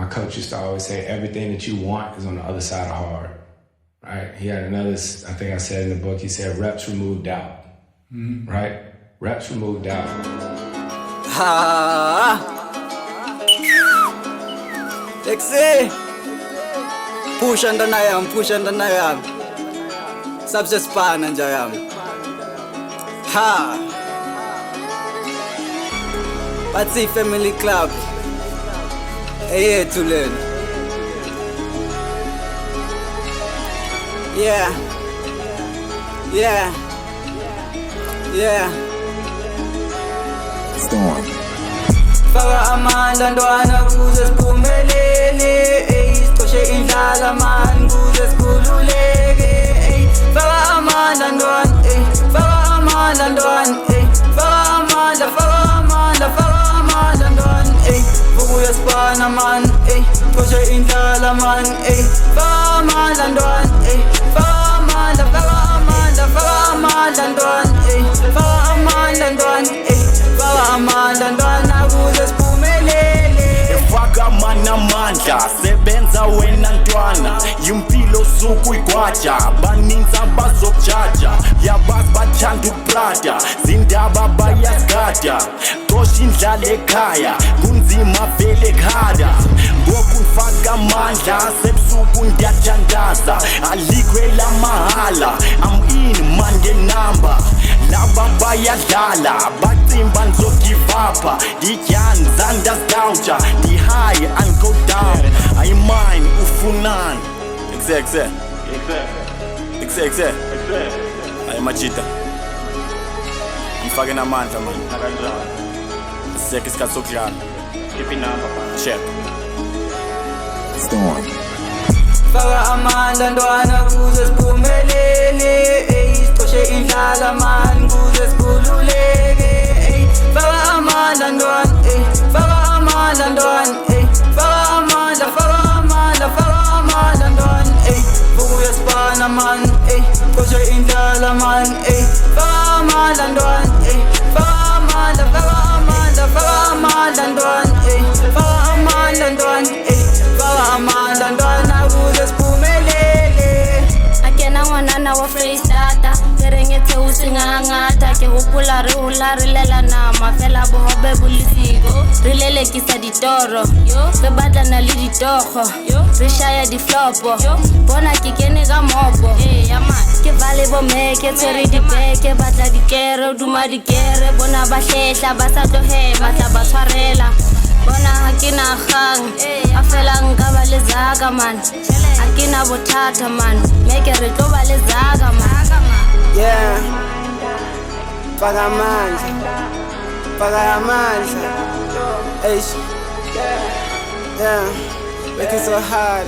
my coach used to always say, everything that you want is on the other side of hard, right? He had another, I think I said in the book, he said, reps remove doubt, right? Reps remove doubt. Lexi, push under Nayam. Subject span and Jayam. Ha! Patsy Family Club. Here to learn. Yeah. Storm. Faka amandla ntwana kuze siphumelele, sixoshe indlala man kuze sikhululeke. Faka amandla ntwana, faka amandla ntwana, faka amandla ntwana, vukuya sipana man, sixoshe indlala man, faka amandla ntwana, faka amandla ntwana, faka amandla ntwana kuze siphumelele. Faka amandla sebenza wena ntwana, impilo suku igwaja, baninzi abazokujaja, yabazi bathanda ukuplata, zindaba bayazigada, xosha indlala ekhaya, kunzima vele ekhada, ngoku ndifaka amandla, sebusuku ndiyathandaza, alikho elamahala, I'm in man ngenamba, laba bayadlala, bacimba ndizogive up, ndityani zandazidawutsha, ndi-high and go down, ayimine ufunani. Exe ayi majita ngifake namandla man, sisekho isikhathi sokudlala, check. Storm. Faka amandla ntwana kuze siphumelele, sixoshe indlala man kuze sikhululeke. Faka amandla ntwana, faka amandla ntwana, faka amandla ntwana, vukuya sipana man, sixoshe indlala man, faka amandla ntwana, faka amandla ntwana, faka amandla ntwana, faka amandla ntwana kuze siphumelele. Akena ngwanana wa Freestata, kerengetse o sengangata, ke gopola re hola re lela nama fela bohobe bolisiko, re lelekisa ditoro, re batlana le ditogo, re shaya diflopo, bona ke kene ka mopo, ke vale bomeke tshwere dibeke, batla dikere duma dikere, bona ba hletla ba sa tlohema tla ba tshwarela, bona ha ke nagang a fela nka ba le zaka man, a ke na bothata man, meke re tlo ba le zaka man. Yeah, faka amandla, yeah, make it so hard,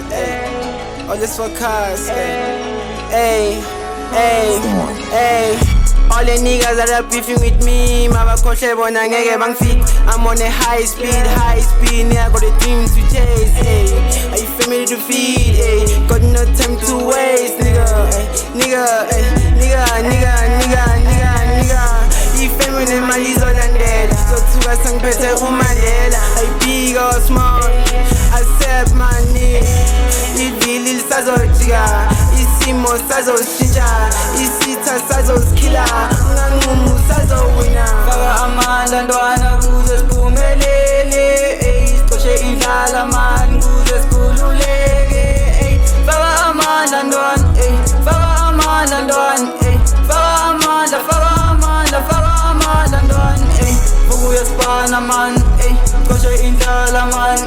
all this for cars, all the niggas that are beefing with me, mabakhohle bona ngeke bangifit. I'm on a high speed, yeah, got a dream to chase, are you family to feed, got no time to waste, nigga, ifamily mali zolandela, zothuka sangiphethe uMandela, ay big or small, accept my need, ivili lisazojika, isimo sazoshintsha, isitha sazoskila, unganqumu sazowina. Faka amandla ntwana kuze siphumelele, sixoshe indlala man kuze sikhululeke. Faka amandla ntwana, faka amandla ntwana, faka amandla ntwana, vukuya sipana man, sixoshe indlala man,